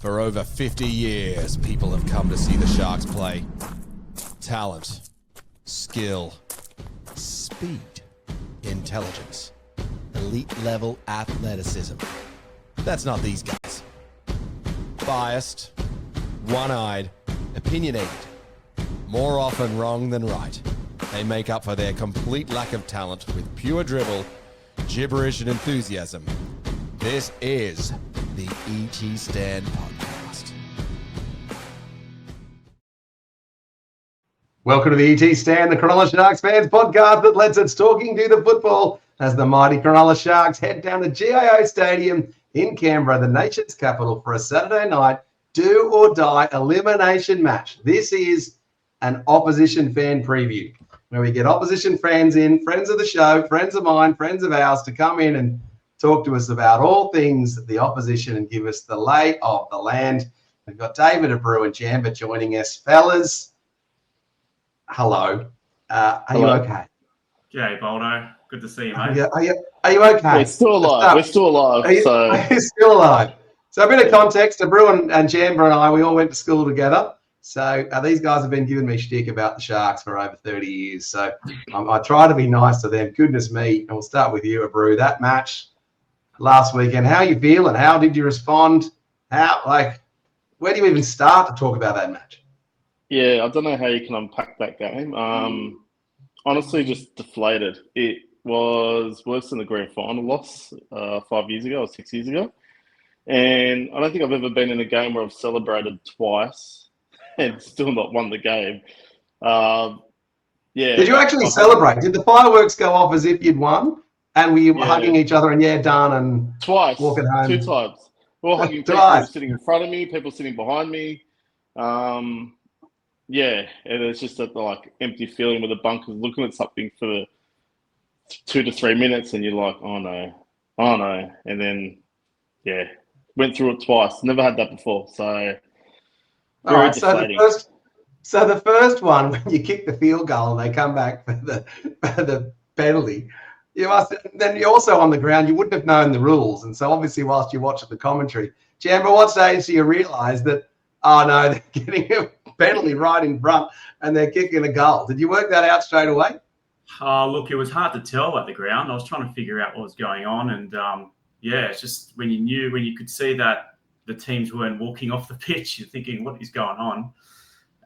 For over 50 years, people have come to see the Sharks play. Talent, skill, speed, intelligence, elite-level athleticism. That's not these guys. Biased, one-eyed, opinionated. More often wrong than right. They make up for their complete lack of talent with pure dribble, gibberish, and enthusiasm. This is the ET Stand Podcast. Welcome to the ET Stand, the Cronulla Sharks fans podcast that lets us talking to the football as the mighty Cronulla Sharks head down to GIO Stadium in Canberra, the nation's capital, for a Saturday night do or die elimination match. This is an opposition fan preview where we get opposition fans in, friends of the show, friends of mine, friends of ours, to come in and talk to us about all things the opposition and give us the lay of the land. We've got David Abreu and Jamba joining us. Fellas, hello. Are you okay? G'day, Boldo. Good to see you, mate. Are you okay? We're still alive. Are you still alive? So a bit of context, Abreu and Jamba and I, we all went to school together. So these guys have been giving me shtick about the Sharks for over 30 years. So I try to be nice to them. Goodness me. And we'll start with you, Abreu. That match last weekend, how are you feeling? How did you respond? Where do you even start to talk about that match? Yeah, I don't know how you can unpack that game. Honestly, just deflated. It was worse than the grand final loss 5 years ago or 6 years ago. And I don't think I've ever been in a game where I've celebrated twice and still not won the game. Yeah. Did you actually celebrate? Did the fireworks go off as if you'd won? And were you hugging each other and done and twice, walking home? 2 times. We're all hugging people sitting in front of me, people sitting behind me. And it's just that empty feeling with the bunkers looking at something for 2 to 3 minutes and you're like, oh no. And then, went through it twice. Never had that before. So, very deflating. So the first one, when you kick the field goal and they come back for the penalty, then you're also on the ground, you wouldn't have known the rules. And so obviously whilst you're watching the commentary, Jamba, what stage do you realise that, oh no, they're getting a penalty right in front and they're kicking a goal? Did you work that out straight away? Look, it was hard to tell at the ground. I was trying to figure out what was going on. And it's just when you could see that the teams weren't walking off the pitch, you're thinking, what is going on?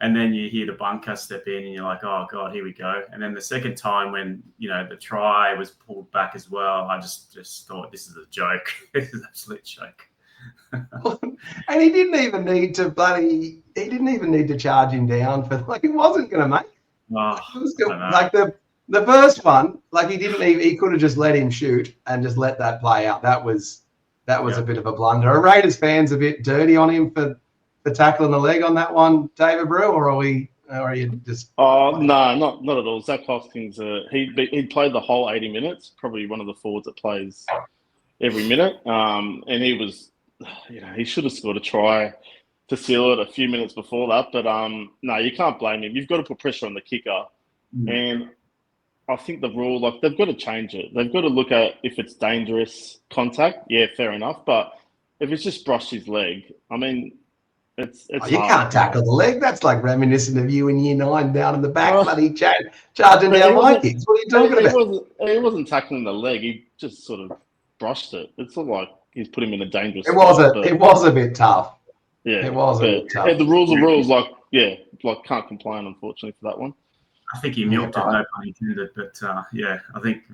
And then you hear the bunker step in and you're like, oh, God, here we go. And then the second time when, the try was pulled back as well, I just thought, this is a joke. This is an absolute joke. And he didn't even need to charge him down for, he wasn't going to make it. The first one, he could have just let him shoot and just let that play out. That was a bit of a blunder. Are Raiders fans a bit dirty on him for tackling the leg on that one, David Abreu, or are you just? Oh no, not at all. Zach Hoskins, he played the whole 80 minutes. Probably one of the forwards that plays every minute. And he was, he should have scored a try to seal it a few minutes before that. But no, you can't blame him. You've got to put pressure on the kicker, and I think the rule, they've got to change it. They've got to look at if it's dangerous contact. Yeah, fair enough. But if it's just brushed his leg, I mean. You can't tackle the leg. That's like reminiscent of you in year 9 down in the back, bloody charging down my kicks. What are you talking about? He wasn't tackling the leg. He just sort of brushed it. It's not like he's put him in a dangerous spot. It was a bit tough. Yeah, it was a bit tough. The rules are rules. Can't complain, unfortunately, for that one. I think he milked it, no pun intended. But I think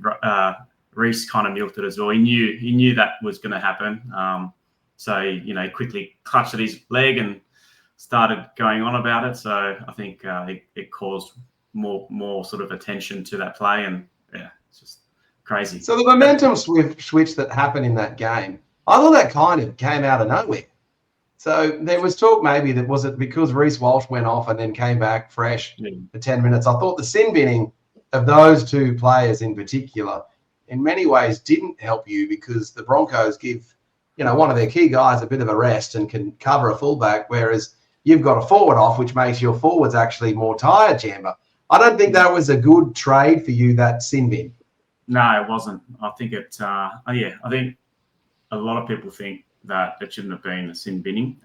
Reece kind of milked it as well. He knew that was going to happen. So, he quickly clutched at his leg and started going on about it. So I think it caused more sort of attention to that play. And, it's just crazy. So the momentum switch that happened in that game, I thought that kind of came out of nowhere. So there was talk maybe that was it because Reece Walsh went off and then came back fresh for 10 minutes. I thought the sin binning of those two players in particular in many ways didn't help you because the Broncos give one of their key guys a bit of a rest and can cover a fullback, whereas you've got a forward off, which makes your forwards actually more tired, Jamba. I don't think that was a good trade for you, that sin bin. No, it wasn't. I think I think a lot of people think that it shouldn't have been a sin binning.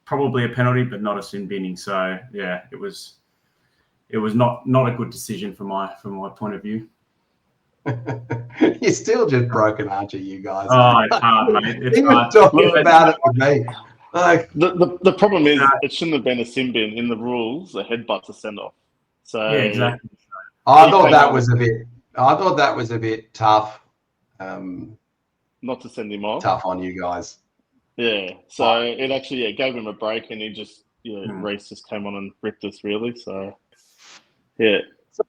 Probably a penalty, but not a sin binning. So yeah, it was not a good decision from my point of view. You're still just broken, aren't you, you guys? Oh, it's hard, mate. It's Even hard. talking about it with me. Like, The problem is it shouldn't have been a sin bin. In the rules, a headbutt's a send off. So yeah, exactly. I thought that was a bit tough. Not to send him off. Tough on you guys. Yeah. So it actually gave him a break, and he just Reece just came on and ripped us really. So yeah. So,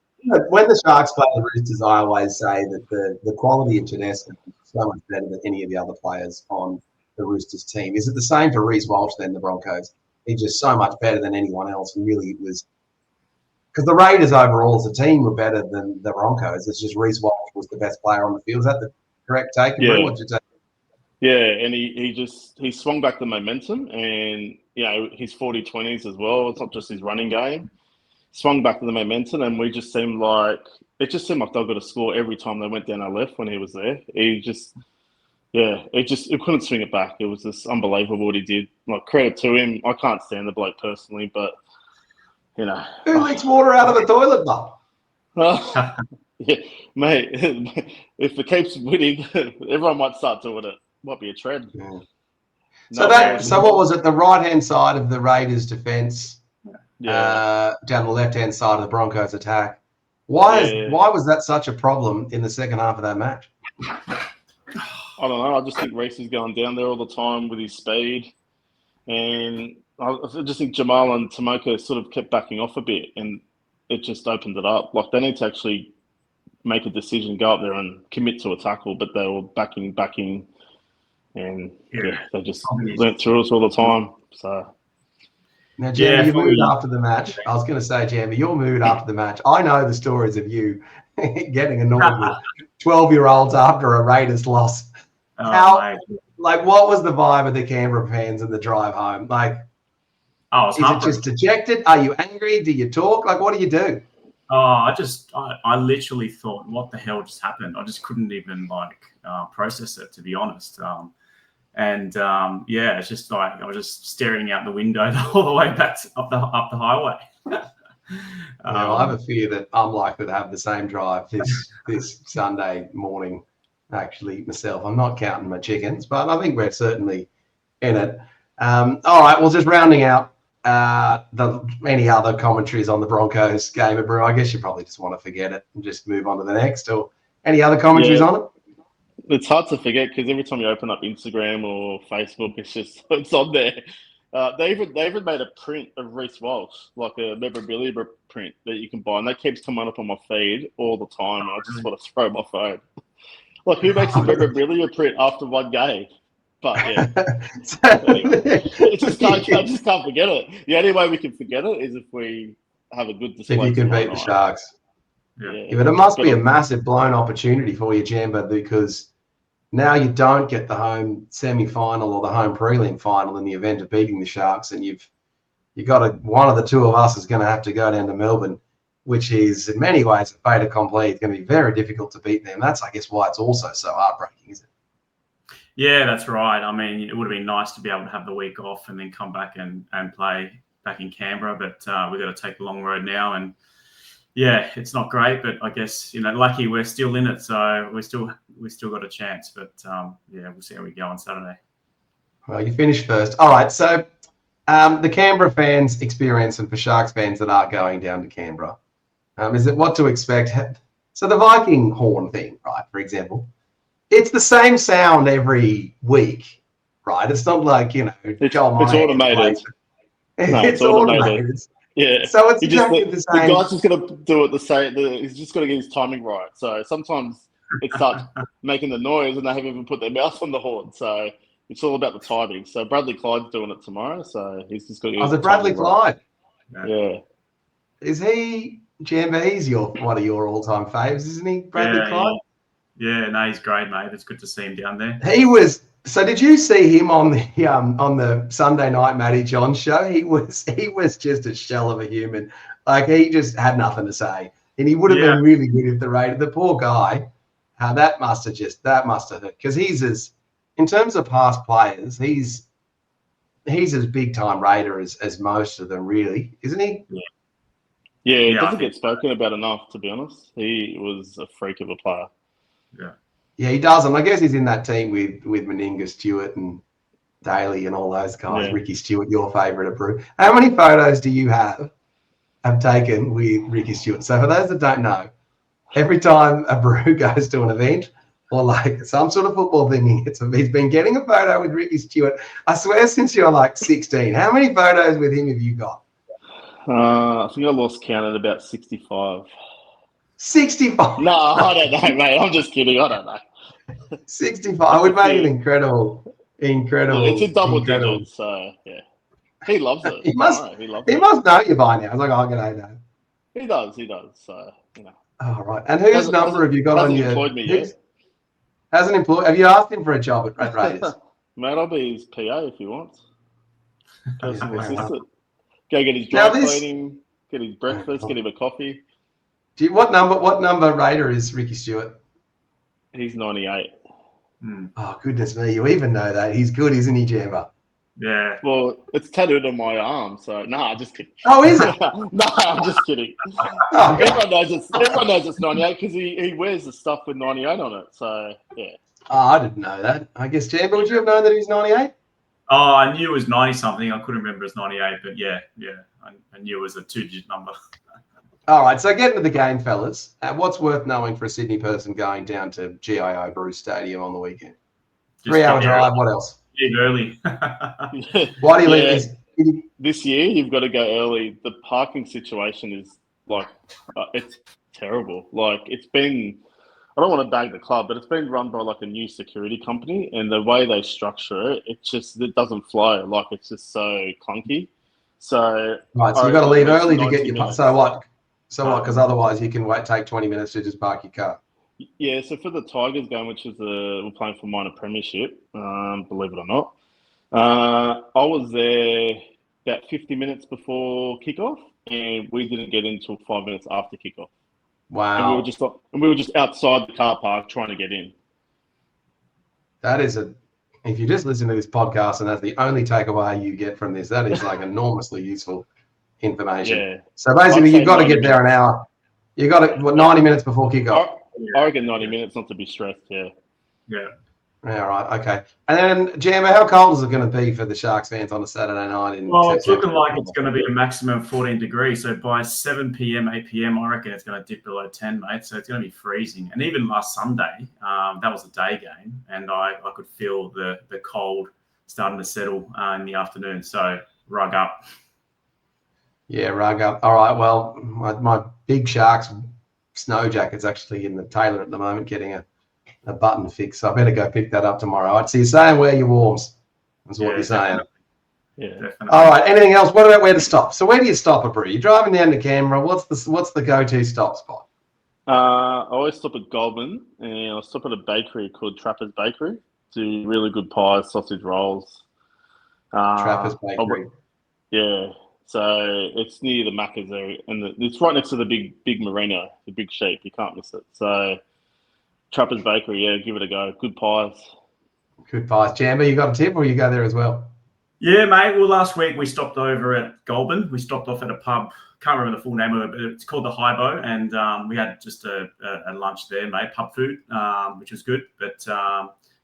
when the Sharks play the Roosters, I always say that the quality of Tedesco is so much better than any of the other players on the Roosters team. Is it the same for Reece Walsh than the Broncos? He's just so much better than anyone else. And really, it was because the Raiders overall as a team were better than the Broncos. It's just Reece Walsh was the best player on the field. Is that the correct take? Yeah. What'd you take? Yeah, and he swung back the momentum, and his 40-20s as well. It's not just his running game. Swung back to the momentum, and it just seemed like they got to score every time they went down our left when he was there. It couldn't swing it back. It was just unbelievable what he did. Like, credit to him. I can't stand the bloke personally, but who leaks water out of the toilet bowl? Yeah, mate. If it keeps winning, everyone might start doing it. Might be a trend. Yeah. So what was it? The right-hand side of the Raiders' defense, down the left-hand side of the Broncos' attack. Why was that such a problem in the second half of that match? I don't know. I just think Reece is going down there all the time with his speed, and I just think Jamal and Tomoko sort of kept backing off a bit, and it just opened it up. Like, they need to actually make a decision, go up there and commit to a tackle, but they were backing. And they just went through us all the time. So now, Jamie, your mood after the match. I was going to say, Jamie, your mood after the match. I know the stories of you getting annoyed with 12-year-olds after a Raiders loss. What was the vibe of the Canberra fans in the drive home? Like, is it just dejected? Are you angry? Do you talk? Like, what do you do? Oh, I literally thought, what the hell just happened? I just couldn't even process it, to be honest. It's just like I was just staring out the window all the way back up the highway. I have a fear that I'm likely to have the same drive this Sunday morning. Actually, myself, I'm not counting my chickens, but I think we're certainly in it. All right, well, just rounding out any other commentaries on the Broncos game, Abreu. I guess you probably just want to forget it and just move on to the next. Or any other commentaries on it? It's hard to forget because every time you open up Instagram or Facebook, it's on there. They even made a print of Reece Walsh, like a memorabilia print that you can buy, and that keeps coming up on my feed all the time. I just want to throw my phone. Like, who makes a memorabilia print after one game? But yeah, anyway, I just can't forget it. The only way we can forget it is if we have a good display. If you can beat the Sharks. Yeah, but it must be a massive blown opportunity for you, Jamba, because now you don't get the home semi-final or the home prelim final in the event of beating the Sharks, and you've got one of the two of us is going to have to go down to Melbourne, which is in many ways a fait accompli. It's going to be very difficult to beat them. That's, I guess, why it's also so heartbreaking, isn't it? Yeah, that's right. I mean, it would have been nice to be able to have the week off and then come back and play back in Canberra, but we've got to take the long road now. And yeah, it's not great, but I guess, lucky we're still in it, so we still got a chance. But we'll see how we go on Saturday. Well, you finished first. All right, so the Canberra fans experience, and for Sharks fans that are going down to Canberra, is it what to expect? So the Viking horn thing, right, for example, it's the same sound every week, right? It's not like, it's automated. It's automated. Yeah. So it's exactly the same. The guy's just going to do it the same. He's just got to get his timing right. So sometimes it starts making the noise and they haven't even put their mouth on the horn. So it's all about the timing. So Bradley Clyde's doing it tomorrow. So he's just got to get it Bradley Clyde? Right. Yeah. Is he, Jamba, he's one of your all-time faves, isn't he, Bradley Clyde? Yeah, no, he's great, mate. It's good to see him down there. He was. So did you see him on the Sunday night Matty John show? He was just a shell of a human. Like, he just had nothing to say, and he would have been really good if the poor guy. That must have hurt, because he's in terms of past players, he's as big time Raider as most of them, really, isn't he? Yeah, it Yeah, I doesn't think- get spoken about enough, to be honest. He was a freak of a player. Yeah, he does, and I guess he's in that team with Meninga, Stuart, and Daly, and all those guys. Yeah. Ricky Stuart, your favourite, Abreu. How many photos do you have taken with Ricky Stuart? So for those that don't know, every time Abreu goes to an event or like some sort of football thing, he's been getting a photo with Ricky Stuart. I swear, since you're like 16, how many photos with him have you got? I think I lost count at about 65. 65. No, I don't know, mate. I'm just kidding. I don't know. 65 would make it incredible. It's in double incredible. digits, so yeah. He loves it. He must. He loves He it. must know you by now. I was like, oh, g'day, Dad. He does. So you know. Oh, right. And whose number have you got on hasn't your? employed me yet. Hasn't employed. Have you asked him for a job at Raiders? Mate, I'll be his PA if he wants. Personal Yeah, fair enough. assistant. Go get his Now dry this- cleaning, get his breakfast, get him a coffee. What number Raider is Ricky Stuart? He's 98. Oh, goodness me. You even know that. He's good, isn't he, Jamba? Yeah. Well, it's tattooed on my arm, so just kidding. Oh, is it? No, I'm just kidding. Oh, Everyone knows it's 98 because he wears the stuff with 98 on it. So yeah. Oh, I didn't know that. I guess, Jamba, would you have known that he was 98? Oh, I knew it was 90 something. I couldn't remember it's 98, but yeah. I knew it was a 2-digit number. All right, so getting to the game, fellas. What's worth knowing for a Sydney person going down to GIO Stadium on the weekend? Just 3-hour get drive, what else? Leave early. Why do you Yeah. leave? This year, you've got to go early. The parking situation is like, it's terrible. Like, it's been, I don't want to bag the club, but it's been run by like a new security company, and the way they structure it, it doesn't flow. Like, it's just so clunky. So, Right, so you've got to leave early to get 90 your. minutes. So what? Because otherwise you can take 20 minutes to just park your car. Yeah, so for the Tigers game, which is we're playing for minor premiership, believe it or not, I was there about 50 minutes before kickoff, and we didn't get in until 5 minutes after kickoff. Wow. And we were just outside the car park trying to get in. That is if you just listen to this podcast and that's the only takeaway you get from this, that is like enormously useful information. Yeah. So basically, I'd say you've got to 90 get there an hour. You got to 90 minutes before kickoff. I reckon 90 minutes not to be stressed, yeah. Yeah. Yeah, right. Okay. And then, Jammer, how cold is it going to be for the Sharks fans on a Saturday night in Well, it's September? looking like it's going to be a maximum of 14 degrees. So by 7 p.m., 8 p.m., I reckon it's going to dip below 10, mate. So it's going to be freezing. And even last Sunday, that was a day game, and I could feel the cold starting to settle in the afternoon. So rug up. Yeah, rug up. All right. Well, my big Sharks snow jacket's actually in the tailor at the moment, getting a button fix. So I better go pick that up tomorrow. Right, so you're saying wear your warms. That's what you're saying. Yeah. Definitely. All right. Anything else? What about where to stop? So where do you stop, Abreu? You're driving down to Canberra. What's the go-to stop spot? I always stop at Goulburn, and I stop at a bakery called Trapper's Bakery. Do really good pies, sausage rolls. Trapper's Bakery. Yeah. So it's near the Macca's there, and it's right next to the big marina, the big sheep. You can't miss it. So Trapper's Bakery, yeah, give it a go. Good pies. Good pies. Jamba, you got a tip, or you go there as well? Yeah, mate. Well, last week we stopped over at Goulburn. We stopped off at a pub. Can't remember the full name of it, but it's called the Hybo, and we had just a lunch there, mate. Pub food, which was good. But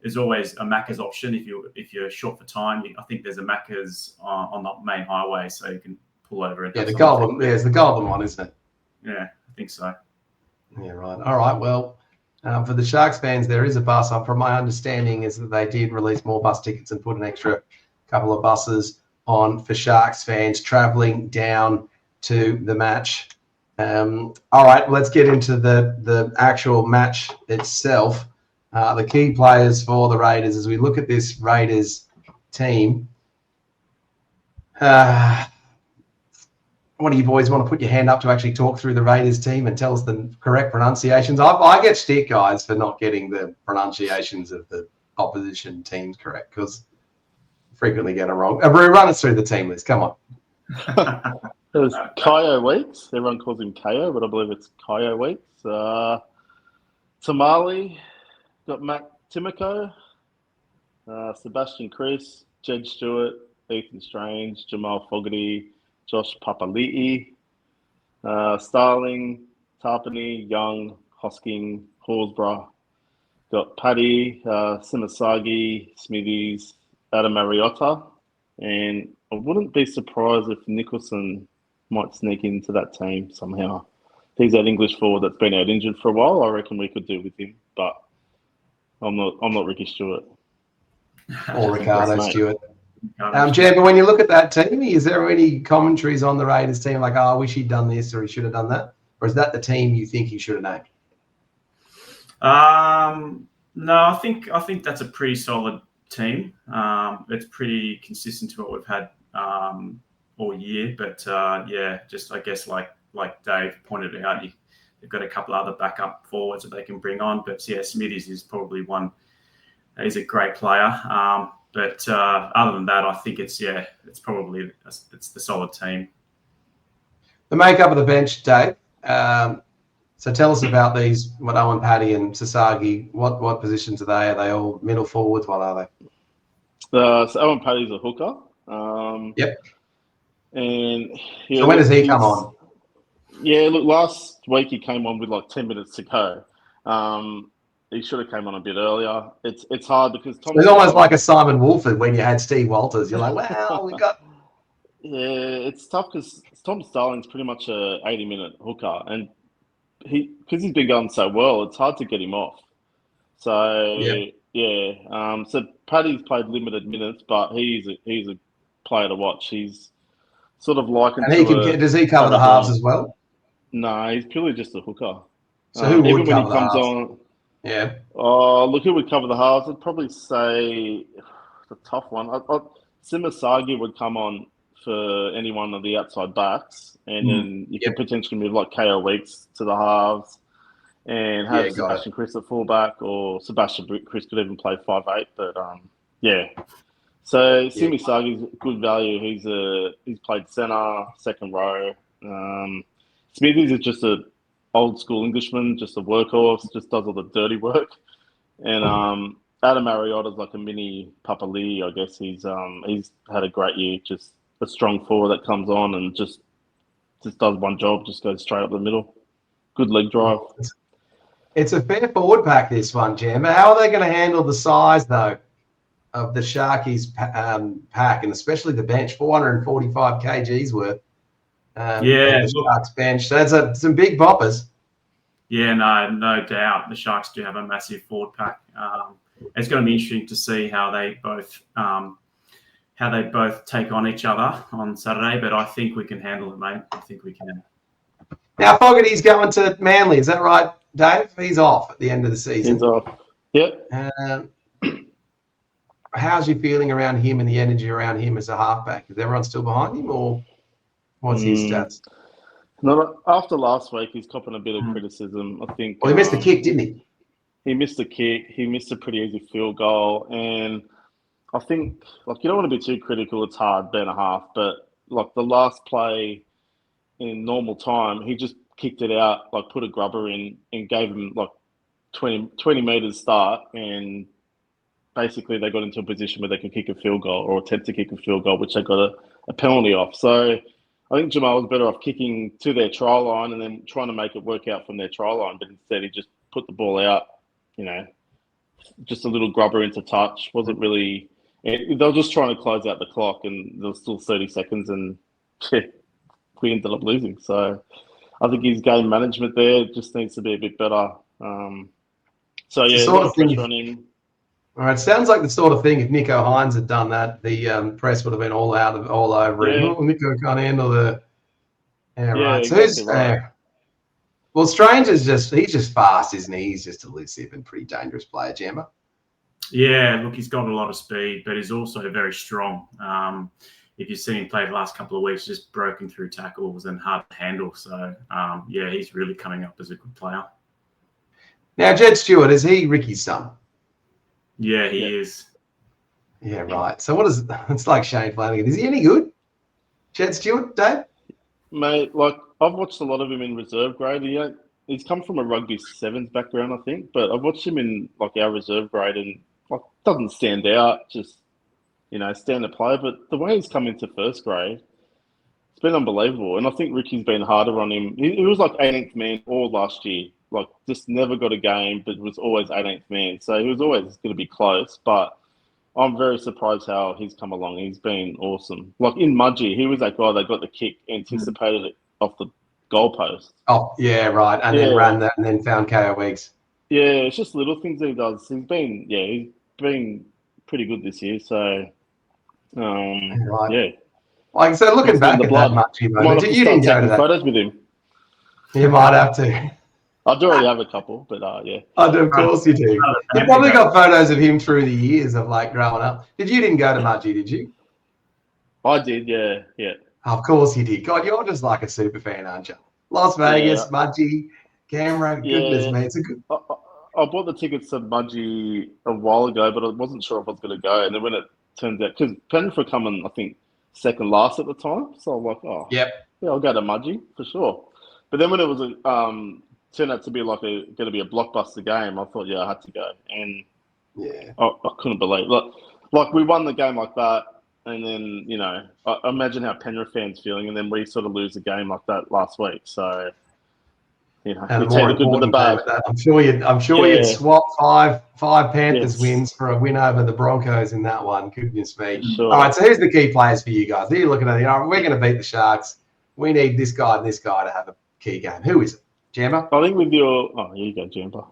there's always a Macca's option if you're short for time. I think there's a Macca's on the main highway, so you can pull over. And Yeah, the Goulburn. Yeah, it's the Goulburn one, isn't it? Yeah, I think so. Yeah, right. All right. Well, for the Sharks fans, there is a bus. From my understanding, is that they did release more bus tickets and put an extra couple of buses on for Sharks fans travelling down to the match. All right, let's get into the actual match itself. The key players for the Raiders, as we look at this Raiders team. One of you boys want to put your hand up to actually talk through the Raiders team and tell us the correct pronunciations? I get stick, guys, for not getting the pronunciations of the opposition teams correct, because I frequently get them wrong. Abreu, run us through the team list. Come on. There's GIO Weeks. Everyone calls him KO, but I believe it's GIO Weeks. Tamale, got Matt Timoko, Sebastian Chris, Jed Stuart, Ethan Strange, Jamal Fogarty, Josh Papali'i, Starling, Tarpany, Young, Hosking, Horsburgh. Got Paddy, Simasagi, Smithies, Adam Mariota, and I wouldn't be surprised if Nicholson might sneak into that team somehow. He's that English forward that's been out injured for a while. I reckon we could do with him, but I'm not Ricky Stewart. Or Ricardo Mate. Stewart. Jan, but when you look at that team, is there any commentaries on the Raiders team like, I wish he'd done this or he should have done that? Or is that the team you think he should have named? No, I think that's a pretty solid team. It's pretty consistent to what we've had all year. But just I guess like Dave pointed out, they've got a couple other backup forwards that they can bring on. But yeah, Smithies is probably one. He's a great player. But other than that, I think it's probably the solid team. The makeup of the bench, Dave. So tell us about these, Owen, Paddy and Sasagi. What positions are they? Are they all middle forwards? What are they? So Owen Paddy's a hooker. Yep. And so when does he come on? Yeah, look, last week he came on with like 10 minutes to go. He should have came on a bit earlier. It's hard because It's almost like a Simon Wolford when you had Steve Walters. You're like, wow, we got... Yeah, it's tough because Tom Starling's pretty much a 80-minute hooker, and because he's been going so well, it's hard to get him off. So so Paddy's played limited minutes, but he's a player to watch. He's sort of likened. And does he cover the halves as well? No, he's purely just a hooker. So who would even cover when he comes the halves? on? Yeah. Oh, look, who would cover the halves? I'd probably say the tough one. Simasagi would come on for any one of the outside backs, and then you could potentially move like KO Weeks to the halves and have Sebastian Chris at fullback, or Sebastian Chris could even play 5'8". But so Simisagi's good value. He's played centre, second row. Smithies is just a old school Englishman, just a workhorse, just does all the dirty work. And Adam Mariotta's like a mini Papali'i, I guess. He's had a great year, just a strong forward that comes on and just does one job, just goes straight up the middle. Good leg drive. It's a fair forward pack, this one, Jam. How are they going to handle the size, though, of the Sharkies pack, and especially the bench, 445 kgs worth? The Sharks bench. So that's some big boppers. Yeah, no doubt. The Sharks do have a massive forward pack. It's going to be interesting to see how they both take on each other on Saturday. But I think we can handle it, mate. I think we can. Now Fogarty's going to Manly. Is that right, Dave? He's off at the end of the season. He's off. Yep. How's your feeling around him and the energy around him as a halfback? Is everyone still behind him, or what's his stats? No, after last week, he's copping a bit of criticism. I think. Well, he missed the kick, didn't he? He missed the kick. He missed a pretty easy field goal, and I think you don't want to be too critical. It's hard being a half, but the last play in normal time, he just kicked it out, put a grubber in, and gave him 20 meters start, and basically they got into a position where they could kick a field goal or attempt to kick a field goal, which they got a penalty off. So I think Jamal was better off kicking to their try line and then trying to make it work out from their try line, but instead he just put the ball out, just a little grubber into touch. Wasn't really. They were just trying to close out the clock, and there was still 30 seconds, and we ended up losing. So I think his game management there just needs to be a bit better. So yeah, a lot of pressure on him. All right, sounds like the sort of thing if Nico Hines had done that, the press would have been all over him. Oh, Nico can't handle the. Yeah, right. So exactly right. Well, Strange he's just fast, isn't he? He's just elusive and pretty dangerous player, Jamba. Yeah, look, he's got a lot of speed, but he's also very strong. If you've seen him play the last couple of weeks, just broken through tackles and hard to handle. So, he's really coming up as a good player. Now, Jed Stewart, is he Ricky's son? Yeah, he is. Yeah, right. So it's like Shane Flanagan. Is he any good? Jed Stewart, Dave? Mate, I've watched a lot of him in reserve grade. He's come from a rugby sevens background, I think, but I've watched him in our reserve grade, and like doesn't stand out, just standard player. But the way he's come into first grade, it's been unbelievable. And I think Ricky's been harder on him. He was like 18th man all last year. Like just never got a game, but was always 18th man. So he was always going to be close. But I'm very surprised how he's come along. He's been awesome. Like in Mudgee, he was that guy that got the kick, anticipated it off the goalpost. Oh, yeah, right. And then ran that and then found KO Weeks. Yeah, it's just little things that he does. He's been pretty good this year. So, right. yeah. Like, so looking back at that Mudgee moment, you didn't go to that. Photos with him. You might have to. I do already have a couple, but yeah. Oh, of course you do. You probably got photos of him through the years of like growing up. You didn't go to Mudgee, did you? I did, yeah. Of course you did. God, you're just like a super fan, aren't you? Las Vegas, Mudgee, Canberra. Goodness me, it's a good. I bought the tickets to Mudgee a while ago, but I wasn't sure if I was going to go. And then when it turns out, because Penrith were coming, I think, second last at the time, so I'm like, yeah, I'll go to Mudgee for sure. But then when it was turned out to be like going to be a blockbuster game, I thought, I had to go, and I couldn't believe like we won the game like that, and then I imagine how Penrith fans feeling, and then we sort of lose a game like that last week. So you take the good with the bad. I'm sure you'd swap five Panthers wins for a win over the Broncos in that one. Goodness me! Sure. All right, so who's the key players for you guys? Who are you looking at? We're going to beat the Sharks. We need this guy and this guy to have a key game. Who is it? Jamba? I think with your here you go, Jamba.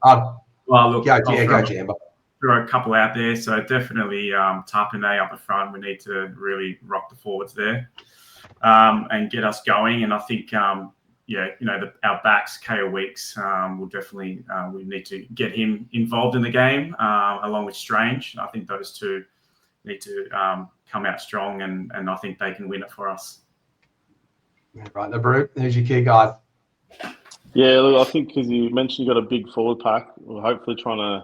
Well, look, go Jamba. Throw a couple out there, so definitely Tapine up the front. We need to really rock the forwards there and get us going. And I think, our backs, KO Weeks, will definitely we need to get him involved in the game along with Strange. I think those two need to come out strong, and I think they can win it for us. Right, Abreu, who's your key guy? Yeah, look, I think because you mentioned you got a big forward pack, we're hopefully trying to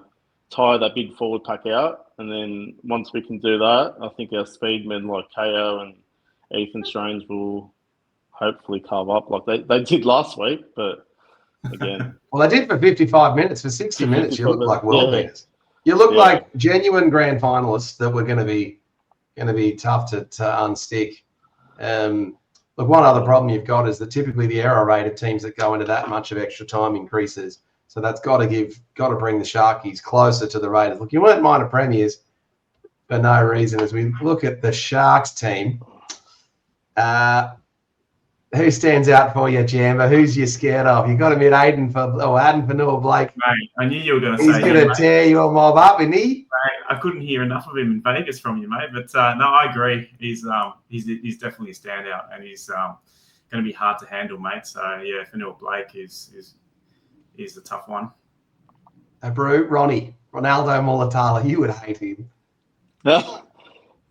tire that big forward pack out. And then once we can do that, I think our speedmen like KO and Ethan Strange will hopefully carve up like they did last week. But again... Well, they did for 55 minutes. For 60 minutes, you look like world beaters. You look like genuine grand finalists that were going to be tough to unstick. Look, one other problem you've got is that typically the error rate of teams that go into that much of extra time increases. So that's got to bring the Sharkies closer to the Raiders. Look, you weren't minor premiers for no reason. As we look at the Sharks team, who stands out for you, Jamba? Who's you scared of? You got to admit Aiden for Blake. Mate, I knew you were going to say he's going to tear your mob up, isn't he? Mate, I couldn't hear enough of him in Vegas from you, mate. But no, I agree. He's definitely a standout, and he's going to be hard to handle, mate. So yeah, Fanua Blake is the tough one. Abreu, Ronaldo Mulatala, you would hate him. Look,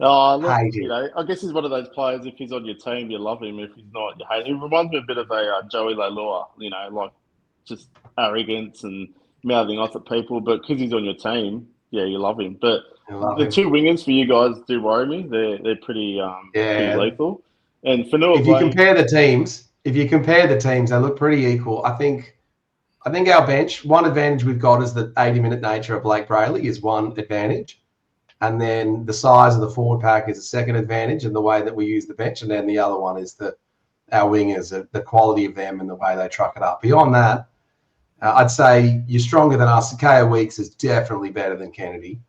I guess he's one of those players. If he's on your team, you love him. If he's not, you hate him. He reminds me a bit of a Joey Leilua, like just arrogance and mouthing off at people. But because he's on your team, you love him. But the two wingers for you guys do worry me. They're pretty lethal. And Fanua, if you compare the teams, they look pretty equal. I think our bench, one advantage we've got is the 80-minute nature of Blake Brayley is one advantage. And then the size of the forward pack is a second advantage, and the way that we use the bench. And then the other one is that our wingers, the quality of them and the way they truck it up. Beyond that, I'd say you're stronger than us. KO Weeks is definitely better than Kennedy.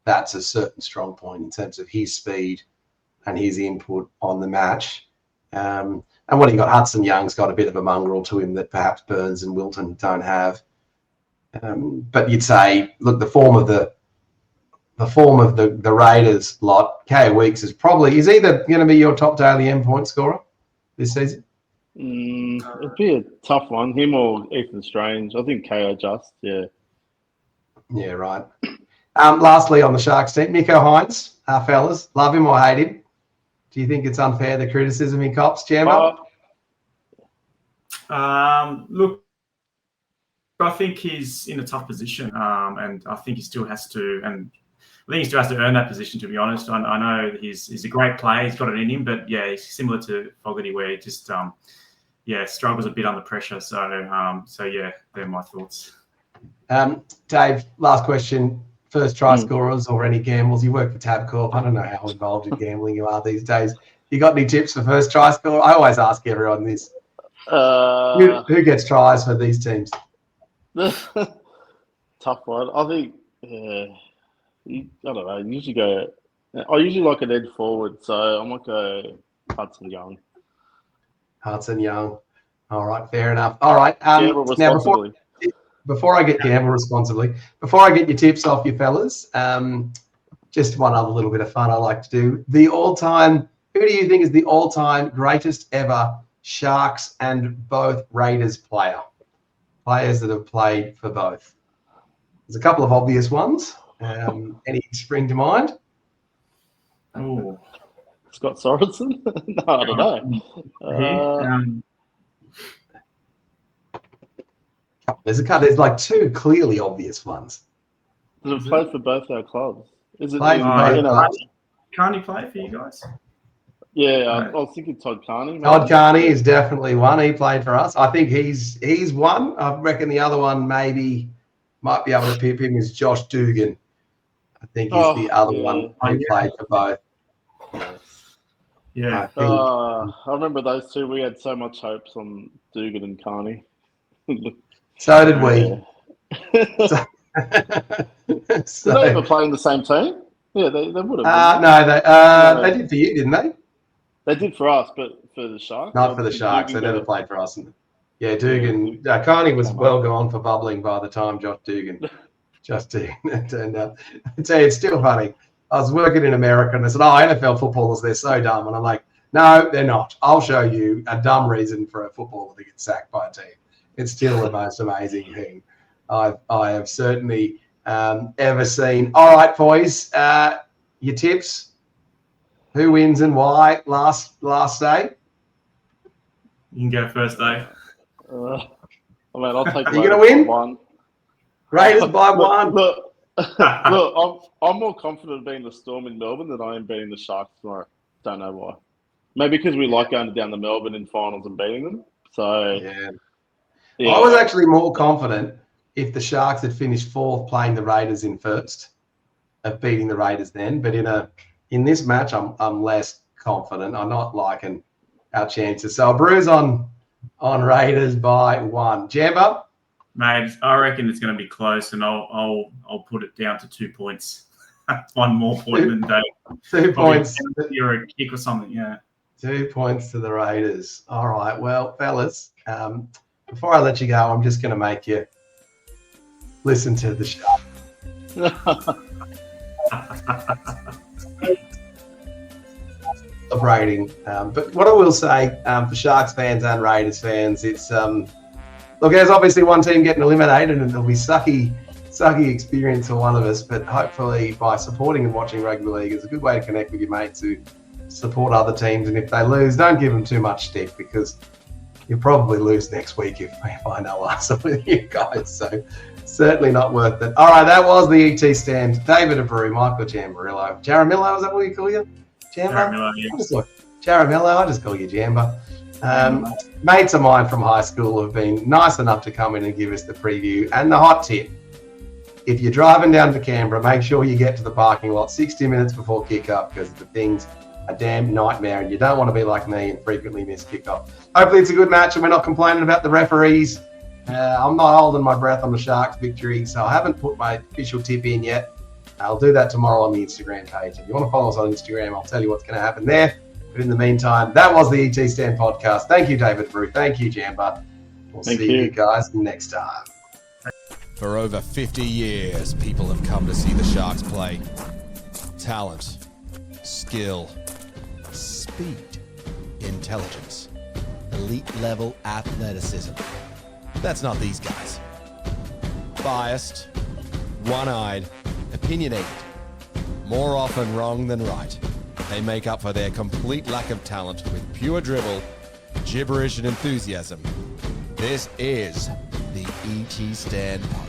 That's a certain strong point in terms of his speed and his input on the match. And what do you got? Hudson Young's got a bit of a mongrel to him that perhaps Burns and Wilton don't have. But you'd say, look, the form of the Raiders lot, KO Weeks is either going to be your top daily endpoint scorer this season. It'd be a tough one. Him or Ethan Strange. I think KO just, yeah. Yeah, right. Lastly, on the Sharks team, Nico Hines, fellas, love him or hate him? Do you think it's unfair, the criticism he cops, Jamba? Look, I think he's in a tough position, and I think he still has to, earn that position, to be honest. I know he's a great player. He's got it in him, but he's similar to Fogarty, where he just struggles a bit under pressure. So they're my thoughts. Dave, last question first try scorers or any gambles? You work for Tabcorp. I don't know how involved in gambling you are these days. You got any tips for first try scorer? I always ask everyone this. Who gets tries for these teams? Tough one. I think, I don't know. I usually like an edge forward, so I might go Hudson Young. Hudson Young. All right, fair enough. All right. Gamble Now, responsibly. before I get gamble responsibly, before I get your tips off you fellas, just one other little bit of fun I like to do. Who do you think is the all-time greatest ever Sharks and both Raiders players that have played for both? There's a couple of obvious ones. Any spring to mind? Oh, Scott Sorensen? No, I don't know. There's like two clearly obvious ones. Does it play for both our clubs? Is it? Played for both clubs. Can't he play for you guys? Yeah, I was thinking Todd Carney. Maybe. Todd Carney is definitely one. He played for us. I think he's one. I reckon the other one might be able to pip him is Josh Dugan. I think he's the other one who played for both. Yeah. I remember those two. We had so much hopes on Dugan and Carney. So did we. Did they ever play in the same team? Yeah, they would have. No, they did for you, didn't they? They did for us, but for the Sharks? Not for the Sharks. They never played for us. Yeah, Dugan. Carney was well gone for bubbling by the time Josh Dugan turned up. I tell you, it's still funny. I was working in America and they said, NFL footballers, they're so dumb. And I'm like, no, they're not. I'll show you a dumb reason for a footballer to get sacked by a team. It's still the most amazing thing I have certainly ever seen. All right, boys, your tips. Who wins and why? Last day. You can go first, Dave. I'll take. Are you going to win? One. Raiders by one. Look, I'm more confident beating the Storm in Melbourne than I am beating the Sharks tomorrow. Don't know why. Maybe because we like going down to Melbourne in finals and beating them. So yeah. I was actually more confident if the Sharks had finished fourth playing the Raiders in first of beating the Raiders then. But in this match, I'm less confident. I'm not liking our chances. So Abreu's on Raiders by one. Jamba? Mate, I reckon it's going to be close, and I'll put it down to 2 points. One more point than Dave. 2 points. You're a kick or something, yeah. 2 points to the Raiders. All right. Well, fellas, before I let you go, I'm just going to make you listen to the show. Celebrating. But what I will say for Sharks fans and Raiders fans, it's look, there's obviously one team getting eliminated and it'll be sucky experience for one of us, but hopefully by supporting and watching rugby league, it's a good way to connect with your mates who support other teams. And if they lose, don't give them too much stick because you'll probably lose next week if I know us with you guys. So certainly not worth it. All right, that was the ET stand. David Abreu, Michael Jambarillo. Jaramillo, is that what you call you? Jaramillo, yeah. Jaramillo, I just call you Jamba. Mates of mine from high school have been nice enough to come in and give us the preview. And the hot tip, if you're driving down to Canberra, make sure you get to the parking lot 60 minutes before kickoff because the thing's a damn nightmare and you don't want to be like me and frequently miss kickoff. Hopefully it's a good match and we're not complaining about the referees. I'm not holding my breath on the Sharks victory, so I haven't put my official tip in yet. I'll do that tomorrow on the Instagram page. If you want to follow us on Instagram, I'll tell you what's going to happen there. But in the meantime, that was the ET Stand podcast. Thank you, David Abreu. Thank you, Jamba. We'll see you guys next time. For over 50 years, people have come to see the Sharks play. Talent, skill, speed, intelligence, elite-level athleticism. That's not these guys. Biased, one-eyed, opinionated, more often wrong than right. They make up for their complete lack of talent with pure dribble, gibberish, and enthusiasm. This is the ET Stand Podcast.